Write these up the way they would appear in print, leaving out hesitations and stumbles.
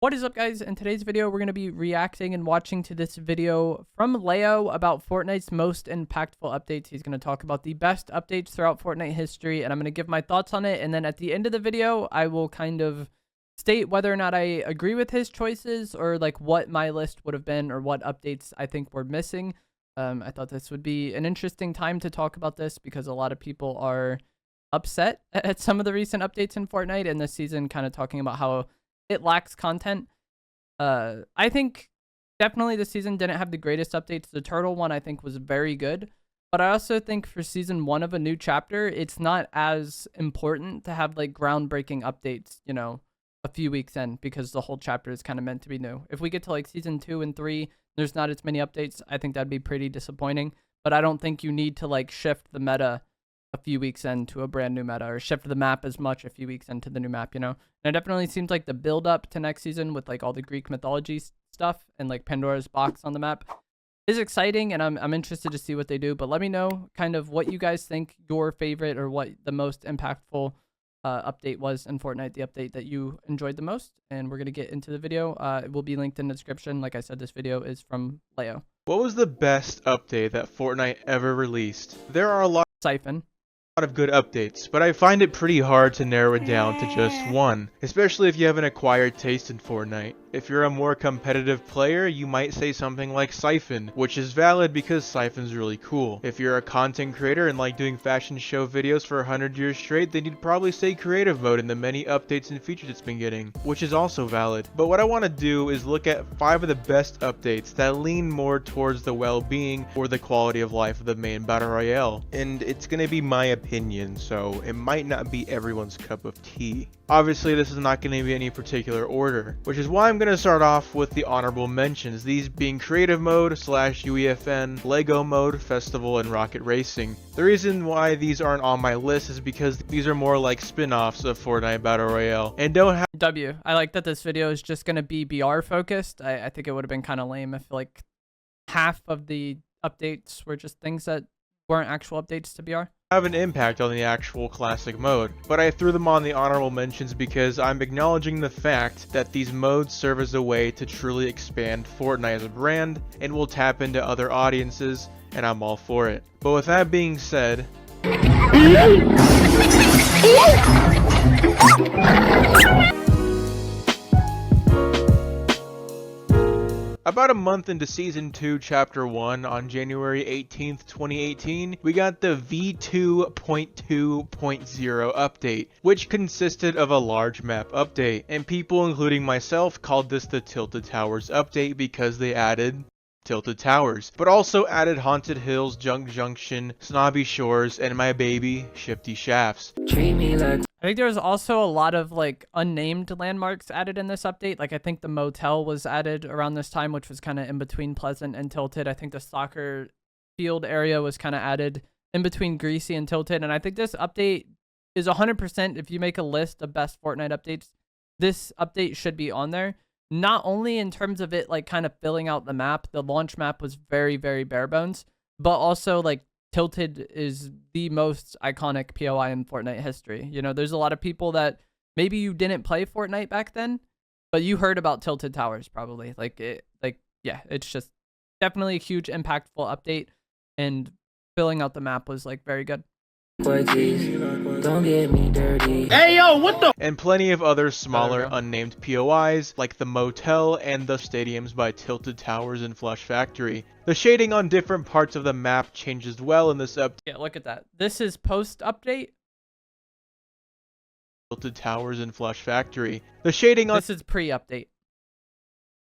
What is up, guys? In today's video, we're going to be reacting and watching to this video from Layo about Fortnite's most impactful updates. He's going to talk about the best updates throughout Fortnite history, and I'm going to give my thoughts on it. And then at the end of the video, I will kind of state whether or not I agree with his choices or like what my list would have been or what updates I think we're missing. I thought this would be an interesting time to talk about this because a lot of people are upset at some of the recent updates in Fortnite and this season, kind of talking about how it lacks content. I think definitely this season didn't have the greatest updates. The turtle one I think was very good, but I also think for season 1 of a new chapter, it's not as important to have like groundbreaking updates, you know, a few weeks in, because the whole chapter is kind of meant to be new. If we get to like season 2 and 3, there's not as many updates, I think that'd be pretty disappointing. But I don't think you need to like shift the meta a few weeks into a brand new meta, or shift the map as much a few weeks into the new map, you know? And it definitely seems like the build up to next season with like all the Greek mythology stuff and like Pandora's box on the map is exciting, and I'm interested to see what they do. But let me know kind of what you guys think your favorite or what the most impactful update was in Fortnite, the update that you enjoyed the most. And we're going to get into the video. It will be linked in the description. Like I said, this video is from Layo. What was the best update that Fortnite ever released? There are a lot Siphon. of good updates, but I find it pretty hard to narrow it down to just one, especially if you have an acquired taste in Fortnite. If you're a more competitive player, you might say something like Siphon, which is valid because Siphon's really cool. If you're a content creator and like doing fashion show videos for 100 years straight, then you'd probably say creative mode in the many updates and features it's been getting, which is also valid. But what I want to do is look at 5 of the best updates that lean more towards the well-being or the quality of life of the main battle royale. And it's gonna be my opinion, so it might not be everyone's cup of tea. Obviously, this is not going to be any particular order, which is why I'm going to start off with the honorable mentions, these being creative mode / UEFN, Lego mode, festival, and rocket racing. The reason why these aren't on my list is because these are more like spin-offs of Fortnite Battle Royale and don't have I like that this video is just going to be BR focused. I think it would have been kind of lame if like half of the updates were just things that weren't actual updates to BR. Have an impact on the actual classic mode, but I threw them on the honorable mentions because I'm acknowledging the fact that these modes serve as a way to truly expand Fortnite as a brand and will tap into other audiences, and I'm all for it. But with that being said, about a month into Season 2, Chapter 1, on January 18th, 2018, we got the V2.2.0 update, which consisted of a large map update, and people including myself called this the Tilted Towers update because they added Tilted Towers, but also added Haunted Hills, Junk Junction, Snobby Shores, and my baby, Shifty Shafts. I think there was also a lot of like unnamed landmarks added in this update. Like I think the motel was added around this time, which was kind of in between Pleasant and Tilted. I think the soccer field area was kind of added in between Greasy and Tilted. And I think this update is 100%. If you make a list of best Fortnite updates, this update should be on there. Not only in terms of it like kind of filling out the map, the launch map was very, very bare bones, but also like Tilted is the most iconic POI in Fortnite history. You know, there's a lot of people that maybe you didn't play Fortnite back then, but you heard about Tilted Towers probably. Yeah, it's just definitely a huge impactful update, and filling out the map was like very good. Don't get me dirty. Hey yo, what the? And plenty of other smaller unnamed POIs like the motel and the stadiums by Tilted Towers and Flush Factory. The shading on different parts of the map changes well in this update. Yeah, look at that. This is post update. Tilted Towers and Flush Factory. The shading on this is pre-update.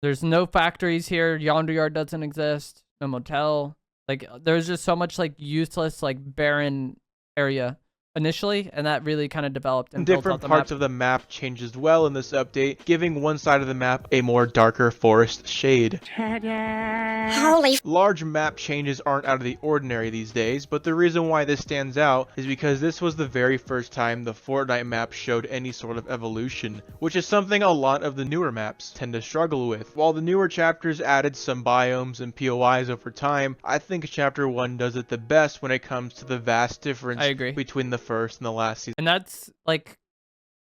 There's no factories here. Yonder Yard doesn't exist. No motel. Like there's just so much like useless, like barren area initially, and that really kind of developed and different parts of the map changes well in this update, giving one side of the map a more darker forest shade. Holy. Large map changes aren't out of the ordinary these days, but the reason why this stands out is because this was the very first time the Fortnite map showed any sort of evolution, which is something a lot of the newer maps tend to struggle with. While the newer chapters added some biomes and POIs over time, I think Chapter 1 does it the best when it comes to the vast difference between the first and the last season. And that's like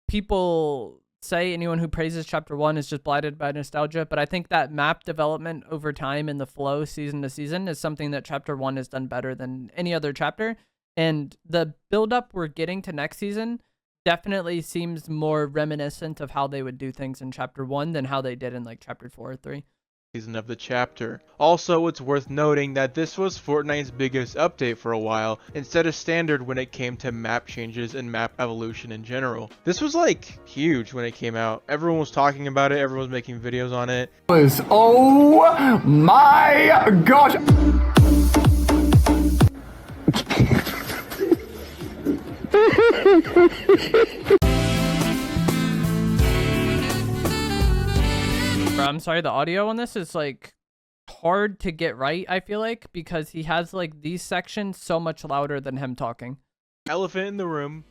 people say anyone who praises chapter 1 is just blinded by nostalgia, but I think that map development over time and the flow season to season is something that chapter 1 has done better than any other chapter. And the build-up we're getting to next season definitely seems more reminiscent of how they would do things in chapter 1 than how they did in like chapter 4 or 3. Season of the chapter. Also, it's worth noting that this was Fortnite's biggest update for a while, instead of standard when it came to map changes and map evolution in general. This was like huge when it came out. Everyone was talking about it, everyone was making videos on it. Oh my gosh! Bro, I'm sorry, the audio on this is like hard to get right, I feel like, because he has like these sections so much louder than him talking. Elephant in the room.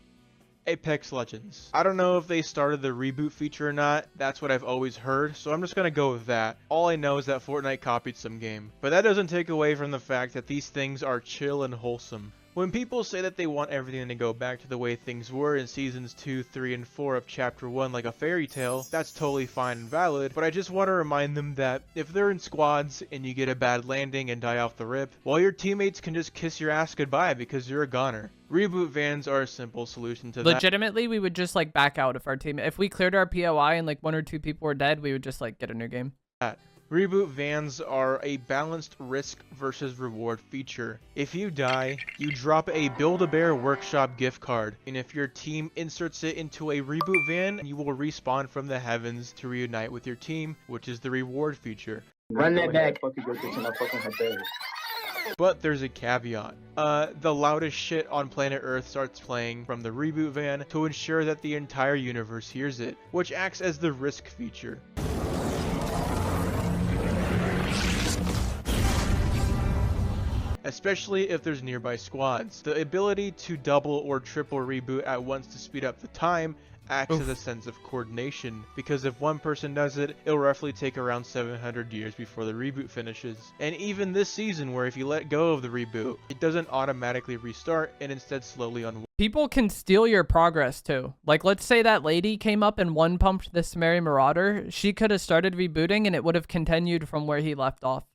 Apex Legends. I don't know if they started the reboot feature or not. That's what I've always heard, so I'm just gonna go with that. All I know is that Fortnite copied some game. But that doesn't take away from the fact that these things are chill and wholesome. When people say that they want everything to go back to the way things were in seasons 2, 3, and 4 of chapter 1 like a fairy tale, that's totally fine and valid, but I just want to remind them that if they're in squads and you get a bad landing and die off the rip, well, your teammates can just kiss your ass goodbye because you're a goner. Reboot Vans are a simple solution to that. Legitimately, we would just like back out if we cleared our POI and like 1 or 2 people were dead, we would just like get a new game. Reboot Vans are a balanced risk versus reward feature. If you die, you drop a Build-A-Bear Workshop gift card, and if your team inserts it into a Reboot Van, you will respawn from the heavens to reunite with your team, which is the reward feature. Run that back. But there's a caveat. The loudest shit on planet Earth starts playing from the Reboot Van to ensure that the entire universe hears it, which acts as the risk feature. Especially if there's nearby squads. The ability to double or triple reboot at once to speed up the time acts as a sense of coordination, because if one person does it, it'll roughly take around 700 years before the reboot finishes. And even this season, where if you let go of the reboot, it doesn't automatically restart and instead slowly unwinds. People can steal your progress too. Like, let's say that lady came up and one pumped this Mary Marauder. She could have started rebooting and it would have continued from where he left off.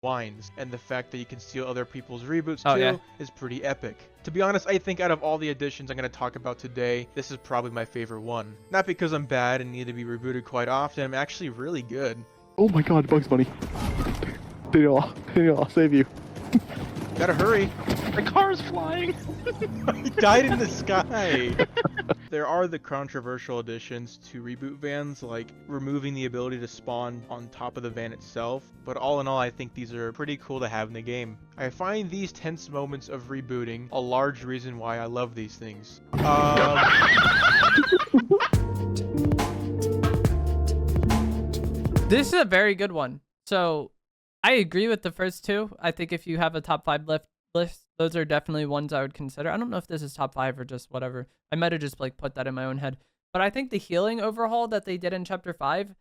And the fact that you can steal other people's reboots too is pretty epic. To be honest, I think out of all the additions I'm going to talk about today, this is probably my favorite one. Not because I'm bad and need to be rebooted quite often, I'm actually really good. Oh my god, Bugs Bunny. Daniel, I'll save you. Gotta hurry. My car's flying. He died in the sky. There are the controversial additions to Reboot Vans, like removing the ability to spawn on top of the van itself, but all in all, I think these are pretty cool to have in the game. I find these tense moments of rebooting a large reason why I love these things. This is a very good one. So I agree with the first two. I think if you have a top 5 list, those are definitely ones I would consider. I don't know if this is top 5 or just whatever. I might have just like put that in my own head. But I think the healing overhaul that they did in chapter 5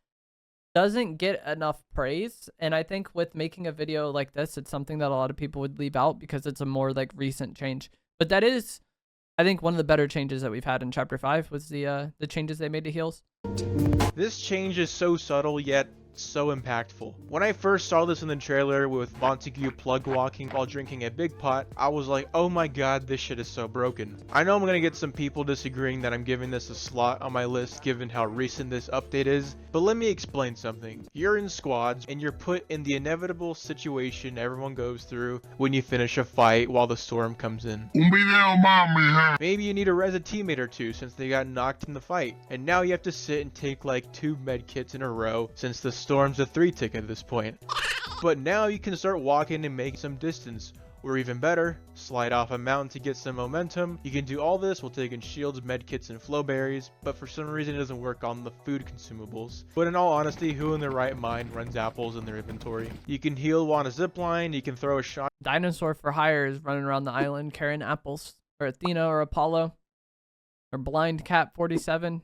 doesn't get enough praise. And I think with making a video like this, it's something that a lot of people would leave out because it's a more like recent change. But that is, I think, one of the better changes that we've had in chapter 5 was the changes they made to heals. This change is so subtle yet so impactful. When I first saw this in the trailer with Montague plug walking while drinking a big pot, I was like, oh my god, this shit is so broken. I know I'm gonna get some people disagreeing that I'm giving this a slot on my list given how recent this update is, but let me explain something. You're in squads and you're put in the inevitable situation everyone goes through when you finish a fight while the storm comes in. Maybe you need to res a teammate or two since they got knocked in the fight, and now you have to sit and take like 2 med kits in a row since the storm's a 3 tick at this point. But now you can start walking and make some distance, or even better, slide off a mountain to get some momentum. You can do all this while taking shields, medkits, and flow berries, but for some reason it doesn't work on the food consumables. But in all honesty, who in their right mind runs apples in their inventory? You can heal while on a zipline, you can throw a shot. Dinosaur for hire is running around the island carrying apples, or Athena or Apollo, or Blind Cat 47.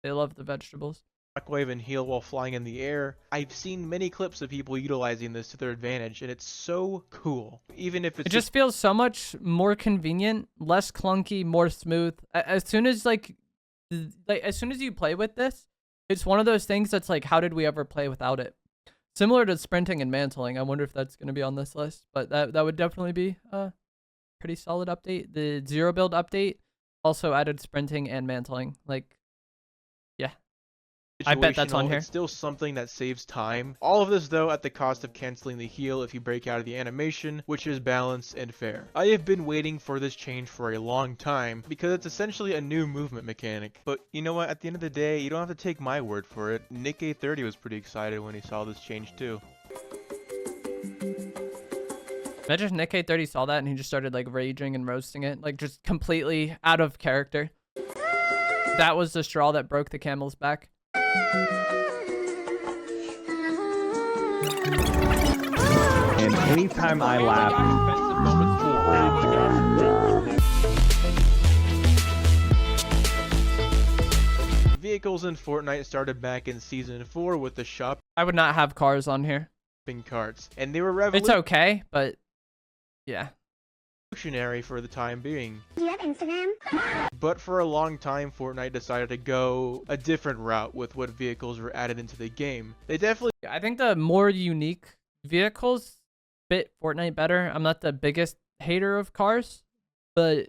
They love the vegetables. Shockwave and heal while flying in the air. I've seen many clips of people utilizing this to their advantage, and it's so cool. Even if it just feels so much more convenient, less clunky, more smooth. As soon as as soon as you play with this, It's one of those things that's like, how did we ever play without it? Similar to sprinting and mantling. I wonder if that's going to be on this list, but that would definitely be a pretty solid update. The zero build update also added sprinting and mantling. Like, yeah. I bet that's on here. It's still something that saves time. All of this, though, at the cost of canceling the heal if you break out of the animation, which is balanced and fair. I have been waiting for this change for a long time, because it's essentially a new movement mechanic. But you know what? At the end of the day, you don't have to take my word for it. Nick A30 was pretty excited when he saw this change, too. Imagine if Nick A30 saw that and he just started like raging and roasting it, like just completely out of character. That was the straw that broke the camel's back. And anytime I laugh, Vehicles in Fortnite started back in Season 4 with the shopping I would not have cars on here. carts, and they were It's okay, but yeah. revolutionary for the time being. Do you have Instagram? But for a long time, Fortnite decided to go a different route with what vehicles were added into the game. They definitely I think the more unique vehicles fit Fortnite better. I'm not the biggest hater of cars, but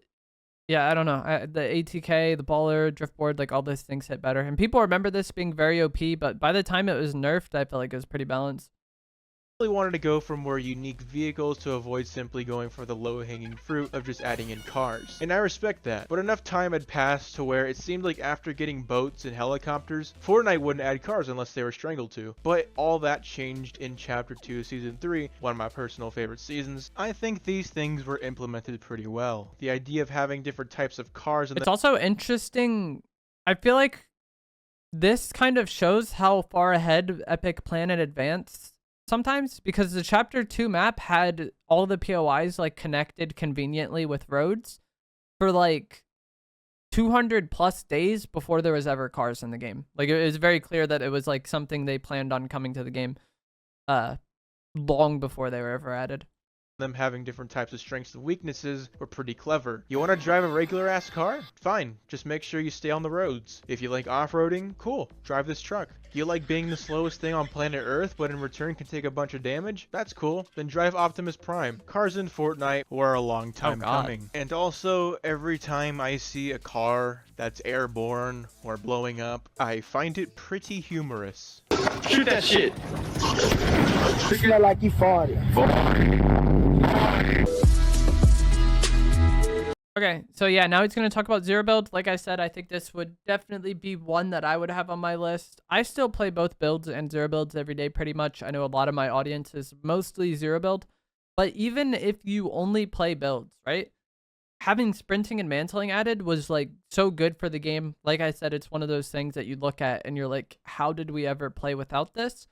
yeah, I don't know. The ATK, the baller, driftboard, like all those things hit better. And people remember this being very OP, but by the time it was nerfed, I felt like it was pretty balanced. wanted to go for more unique vehicles to avoid simply going for the low-hanging fruit of just adding in cars. And I respect that, but enough time had passed to where it seemed like after getting boats and helicopters, Fortnite wouldn't add cars unless they were strangled to. But all that changed in Chapter 2 Season 3, one of my personal favorite seasons. I think these things were implemented pretty well. The idea of having different types of cars in It's also interesting. I feel like this kind of shows how far ahead Epic planned in advance sometimes, because the Chapter 2 map had all the POIs like connected conveniently with roads for like 200 plus days before there was ever cars in the game. Like it was very clear that it was like something they planned on coming to the game long before they were ever added. them having different types of strengths and weaknesses were pretty clever. You want to drive a regular ass car? Fine, just make sure you stay on the roads. If you like off-roading, cool, drive this truck. Do you like being the slowest thing on planet Earth but in return can take a bunch of damage? That's cool, then drive Optimus Prime. Cars in Fortnite were a long time coming. And also, every time I see a car that's airborne or blowing up, I find it pretty humorous. shoot that shit. Smell like you farted. Okay, so yeah, now he's going to talk about zero build. Like I said, I think this would definitely be one that I would have on my list. I still play both builds and zero builds every day pretty much. I know a lot of my audience is mostly zero build, but even if you only play builds, right? Having sprinting and mantling added was like so good for the game. Like I said, it's one of those things that you look at and you're like, how did we ever play without this?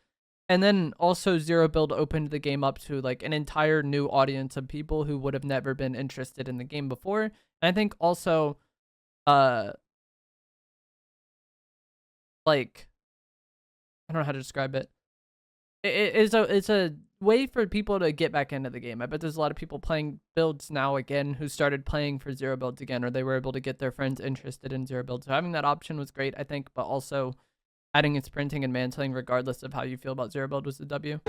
And then also zero build opened the game up to like an entire new audience of people who would have never been interested in the game before. And I think also, like, I don't know how to describe it. It's a way for people to get back into the game. I bet there's a lot of people playing builds now again who started playing for zero builds again, or they were able to get their friends interested in zero builds. So having that option was great, I think, but also adding in sprinting and mantling, regardless of how you feel about zero build, was the W.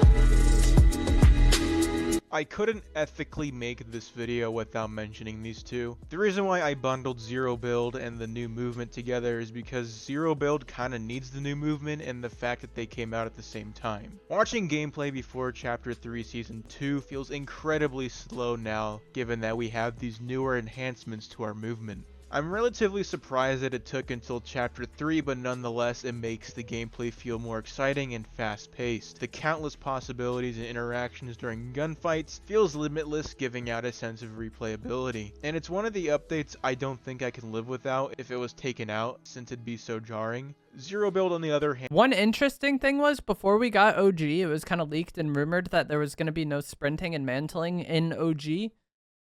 I couldn't ethically make this video without mentioning these two. The reason why I bundled zero build and the new movement together is because zero build kinda needs the new movement and the fact that they came out at the same time. Watching gameplay before Chapter 3 Season 2 feels incredibly slow now, given that we have these newer enhancements to our movement. I'm relatively surprised that it took until Chapter 3, but nonetheless it makes the gameplay feel more exciting and fast-paced. The countless possibilities and interactions during gunfights feels limitless, giving out a sense of replayability. And it's one of the updates I don't think I can live without if it was taken out, since it'd be so jarring. Zero build on the other hand. One interesting thing was, before we got OG, it was kind of leaked and rumored that there was going to be no sprinting and mantling in OG.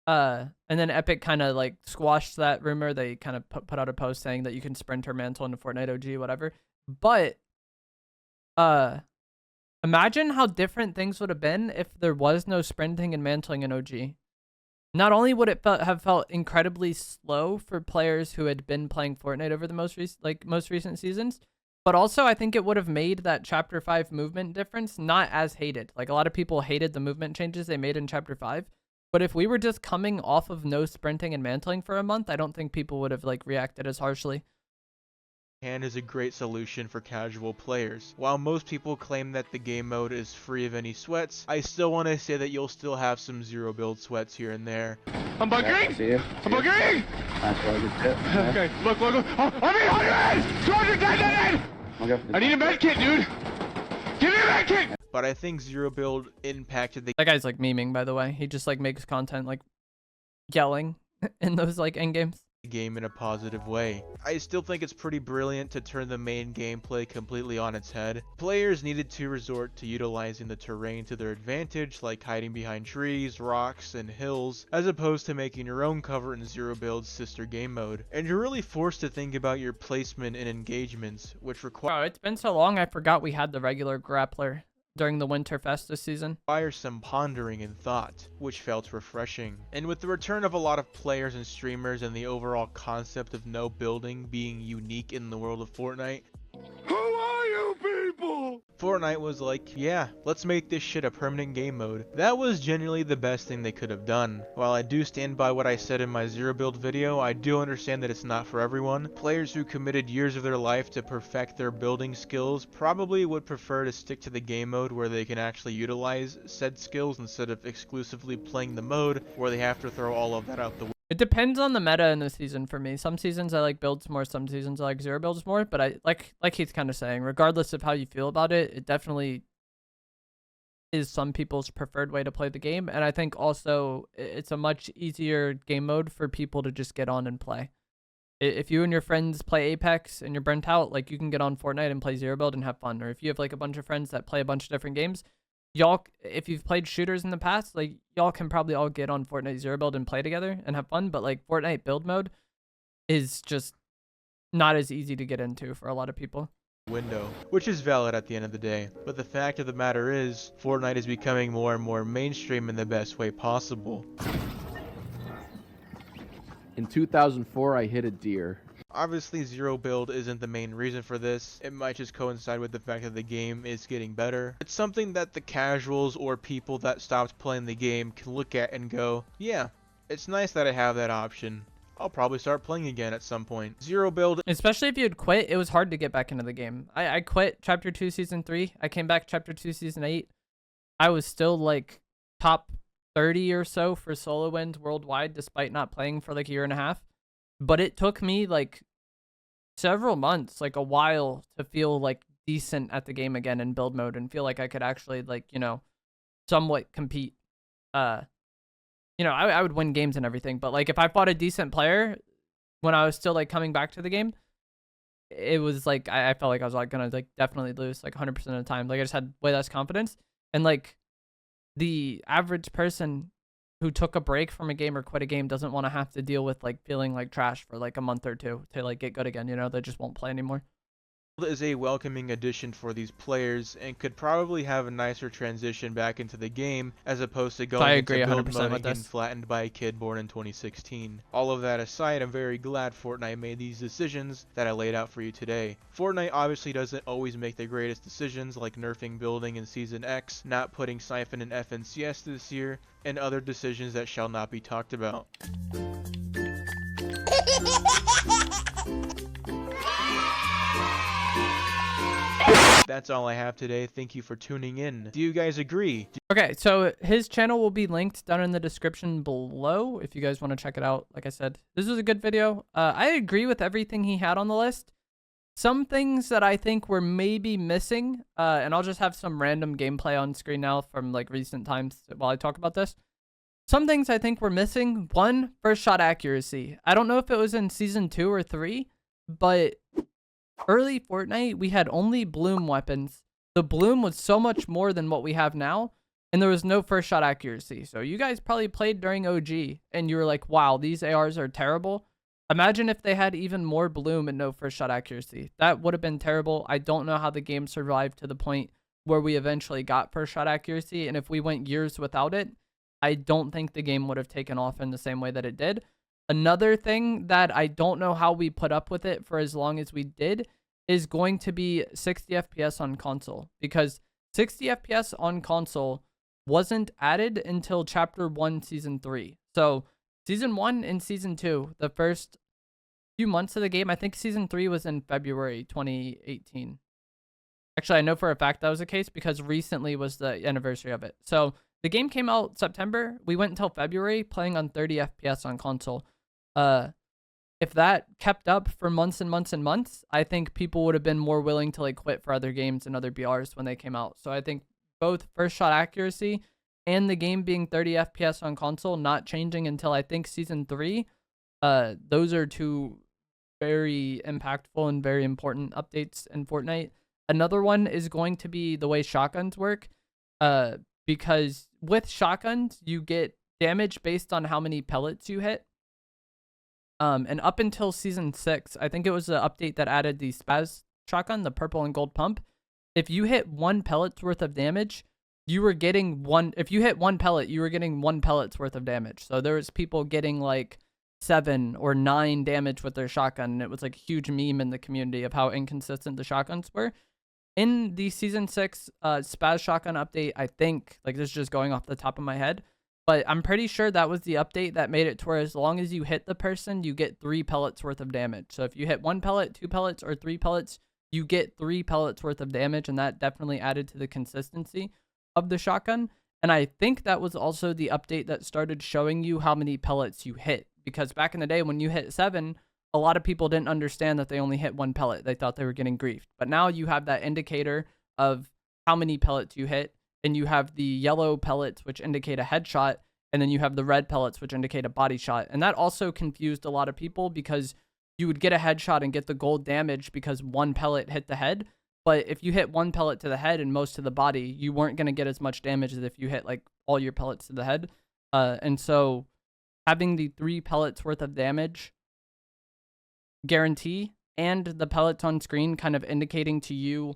And then Epic kind of like squashed that rumor. They kind of put out a post saying that you can sprint or mantle into Fortnite OG, whatever. But imagine how different things would have been if there was no sprinting and mantling in OG. Not only would it have felt incredibly slow for players who had been playing Fortnite over the most recent seasons, But also, I think it would have made that Chapter 5 movement difference not as hated. Like, a lot of people hated the movement changes they made in Chapter 5. But if we were just coming off of no sprinting and mantling for a month, I don't think people would have, like, reacted as harshly. Hand is a great solution for casual players. While most people claim that the game mode is free of any sweats, I still want to say that you'll still have some zero build sweats here and there. I'm buggering! See you. I'm buggering! That's really good tip. Yeah. Okay, look. Oh, I'm 800! 200, dead! Okay. I need a med kit, dude! Give me a med kit! But I think zero build impacted the That guy's, like, memeing, by the way. He just, like, makes content, like, yelling in those, like, end games. game in a positive way. I still think it's pretty brilliant to turn the main gameplay completely on its head. Players needed to resort to utilizing the terrain to their advantage, like hiding behind trees, rocks, and hills, as opposed to making your own cover in Zero Build's sister game mode. And you're really forced to think about your placement and engagements, which Wow, it's been so long I forgot we had the regular grappler during the Winterfest this season. require some pondering and thought, which felt refreshing. And with the return of a lot of players and streamers and the overall concept of no building being unique in the world of Fortnite, Who are you people? Fortnite was like, yeah, let's make this shit a permanent game mode. That was genuinely the best thing they could have done. While I do stand by what I said in my Zero Build video, I do understand that it's not for everyone. Players who committed years of their life to perfect their building skills probably would prefer to stick to the game mode where they can actually utilize said skills instead of exclusively playing the mode where they have to throw all of that out the window. It depends on the meta in the season for me. Some seasons I like builds more, some seasons I like zero builds more, but I like he's kind of saying, regardless of how you feel about it, it definitely is some people's preferred way to play the game. And I think also it's a much easier game mode for people to just get on and play. If you and your friends play Apex and you're burnt out, like you can get on Fortnite and play zero build and have fun. Or if you have like a bunch of friends that play a bunch of different games, y'all, if you've played shooters in the past, like y'all can probably all get on Fortnite Zero Build and play together and have fun. But like Fortnite build mode is just not as easy to get into for a lot of people. Window, which is valid at the end of the day. But the fact of the matter is, Fortnite is becoming more and more mainstream in the best way possible. In 2004, I hit a deer. Obviously, Zero Build isn't the main reason for this. It might just coincide with the fact that the game is getting better. It's something that the casuals or people that stopped playing the game can look at and go, yeah, it's nice that I have that option. I'll probably start playing again at some point. Zero Build, Especially if you had quit, it was hard to get back into the game. I quit Chapter 2 Season 3. I came back Chapter 2 Season 8. I was still like top 30 or so for solo wins worldwide despite not playing for like a year and a half. But it took me like several months, like a while, to feel like decent at the game again in build mode and feel like I could actually like, you know, somewhat compete. You know, I would win games and everything, but like if I fought a decent player when I was still like coming back to the game, it was like I felt like I was like gonna like definitely lose like 100% of the time. Like I just had way less confidence. And like the average person who took a break from a game or quit a game doesn't want to have to deal with like feeling like trash for like a month or two to like get good again. You know, they just won't play anymore. is a welcoming addition for these players and could probably have a nicer transition back into the game as opposed to going I agree into build 100% mode and with getting this. flattened by a kid born in 2016. All of that aside, I'm very glad Fortnite made these decisions that I laid out for you today. Fortnite obviously doesn't always make the greatest decisions, like nerfing building in Season X, not putting Siphon in FNCS this year, and other decisions that shall not be talked about. That's all I have today. Thank you for tuning in. Do you guys agree? Okay, so his channel will be linked down in the description below if you guys want to check it out. Like I said, this was a good video. I agree with everything he had on the list. Some things that I think were maybe missing, and I'll just have some random gameplay on screen now from like recent times while I talk about this. Some things I think were missing. One, first shot accuracy. I don't know if it was in Season 2 or 3, but early Fortnite, we had only bloom weapons. The bloom was so much more than what we have now, and there was no first shot accuracy. So you guys probably played during OG, and you were like, wow, these ARs are terrible. Imagine if they had even more bloom and no first shot accuracy. That would have been terrible. I don't know how the game survived to the point where we eventually got first shot accuracy, and if we went years without it, I don't think the game would have taken off in the same way that it did. Another thing that I don't know how we put up with it for as long as we did is going to be 60 FPS on console, because 60 FPS on console wasn't added until Chapter 1, Season 3. So Season 1 and Season 2, the first few months of the game, I think Season 3 was in February 2018. Actually, I know for a fact that was the case because recently was the anniversary of it. So the game came out September. We went until February playing on 30 FPS on console. If that kept up for months and months and months, I think people would have been more willing to like quit for other games and other BRs when they came out. So I think both first shot accuracy and the game being 30 FPS on console not changing until I think Season 3, those are two very impactful and very important updates in Fortnite. Another one is going to be the way shotguns work, because with shotguns, you get damage based on how many pellets you hit. And up until Season 6, I think it was the update that added the Spaz shotgun, the purple and gold pump. If you hit 1 pellet's worth of damage, you were getting one. If you hit 1 pellet, you were getting 1 pellet's worth of damage. So there was people getting like 7 or 9 damage with their shotgun, and it was like a huge meme in the community of how inconsistent the shotguns were. In the Season 6 Spaz shotgun update, I think, like this is just going off the top of my head, but I'm pretty sure that was the update that made it to where as long as you hit the person, you get 3 pellets worth of damage. So if you hit 1 pellet, 2 pellets, or 3 pellets, you get 3 pellets worth of damage, and that definitely added to the consistency of the shotgun. And I think that was also the update that started showing you how many pellets you hit, because back in the day when you hit 7, a lot of people didn't understand that they only hit 1 pellet. They thought they were getting griefed. But now you have that indicator of how many pellets you hit, and you have the yellow pellets, which indicate a headshot, and then you have the red pellets, which indicate a body shot. And that also confused a lot of people because you would get a headshot and get the gold damage because 1 pellet hit the head. But if you hit 1 pellet to the head and most to the body, you weren't going to get as much damage as if you hit like all your pellets to the head. And so having the 3 pellets worth of damage guarantee and the pellets on screen kind of indicating to you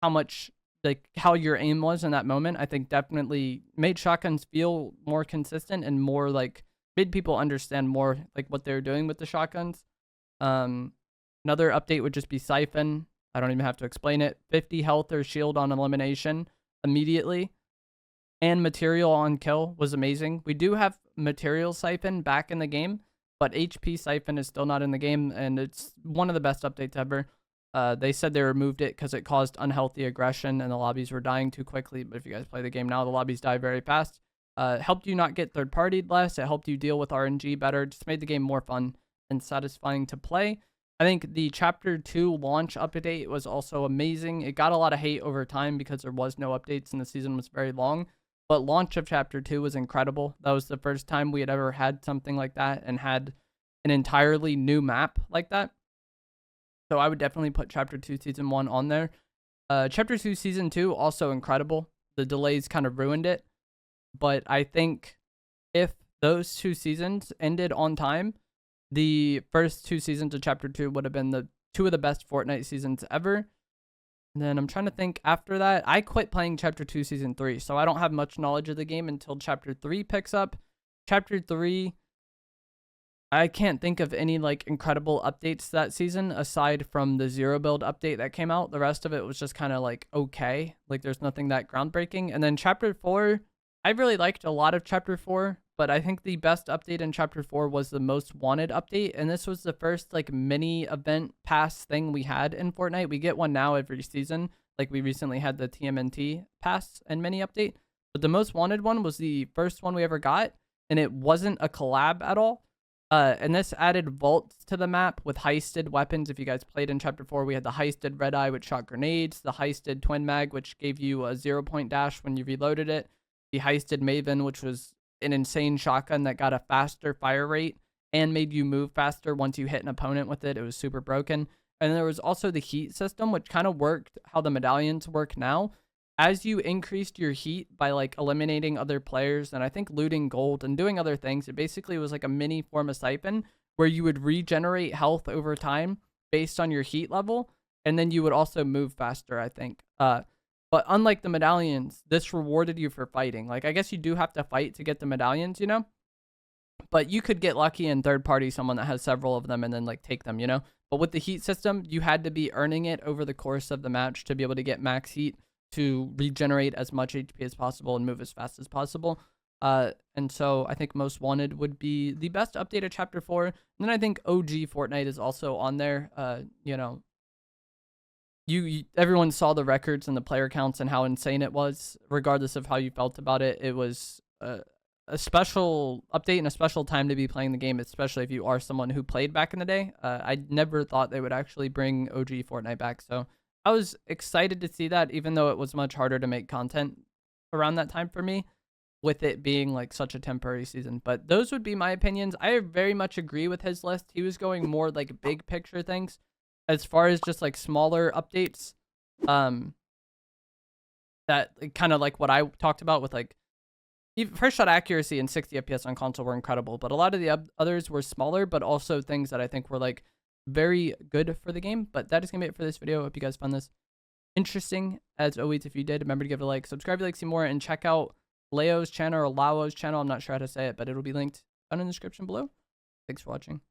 how much, like how your aim was in that moment, I think definitely made shotguns feel more consistent and more like made people understand more like what they're doing with the shotguns. Another update would just be Siphon. I don't even have to explain it. 50 health or shield on elimination immediately, and material on kill was amazing. We do have material Siphon back in the game, but HP Siphon is still not in the game, and it's one of the best updates ever. They said they removed it because it caused unhealthy aggression and the lobbies were dying too quickly. But if you guys play the game now, the lobbies die very fast. Helped you not get third-partied less. It helped you deal with RNG better. Just made the game more fun and satisfying to play. I think the Chapter 2 launch update was also amazing. It got a lot of hate over time because there was no updates and the season was very long. But launch of Chapter 2 was incredible. That was the first time we had ever had something like that and had an entirely new map like that. So I would definitely put Chapter 2 Season 1 on there. Chapter 2 Season 2, also incredible. The delays kind of ruined it. But I think if those 2 seasons ended on time, the first 2 seasons of Chapter 2 would have been the 2 of the best Fortnite seasons ever. And then I'm trying to think after that. I quit playing Chapter 2 Season 3, so I don't have much knowledge of the game until Chapter 3 picks up. Chapter 3, I can't think of any like incredible updates that season aside from the Zero Build update that came out. The rest of it was just kind of like okay. Like there's nothing that groundbreaking. And then Chapter 4, I really liked a lot of Chapter 4, but I think the best update in Chapter 4 was the Most Wanted update, and this was the first like mini event pass thing we had in Fortnite. We get one now every season. Like we recently had the TMNT pass and mini update, but the Most Wanted one was the first one we ever got, and it wasn't a collab at all. And this added vaults to the map with heisted weapons. If you guys played in Chapter 4, we had the heisted Red Eye, which shot grenades, the heisted Twin Mag, which gave you a 0-point dash when you reloaded it, the heisted Maven, which was an insane shotgun that got a faster fire rate and made you move faster once you hit an opponent with it. It was super broken. And there was also the heat system, which kind of worked how the medallions work now. As you increased your heat by like eliminating other players and I think looting gold and doing other things, it basically was like a mini form of Siphon where you would regenerate health over time based on your heat level. And then you would also move faster, I think. But unlike the medallions, this rewarded you for fighting. Like, I guess you do have to fight to get the medallions, you know? But you could get lucky and third party someone that has several of them and then, like, take them, you know? But with the heat system, you had to be earning it over the course of the match to be able to get max heat, to regenerate as much HP as possible and move as fast as possible. And so I think Most Wanted would be the best update of Chapter 4. And then I think OG Fortnite is also on there. You know, everyone saw the records and the player counts and how insane it was. Regardless of how you felt about it, it was a special update and a special time to be playing the game, especially if you are someone who played back in the day. I never thought they would actually bring OG Fortnite back, so I was excited to see that, even though it was much harder to make content around that time for me, with it being like such a temporary season. But those would be my opinions. I very much agree with his list. He was going more like big picture things as far as just like smaller updates. That kind of like what I talked about with like first shot accuracy and 60 FPS on console were incredible, but a lot of the others were smaller, but also things that I think were like very good for the game. But that is gonna be it for this video. I hope you guys found this interesting. As always, if you did, remember to give it a like, subscribe if you like to see more, and check out Layo's channel or Layo's channel. I'm not sure how to say it, but it'll be linked down in the description below. Thanks for watching.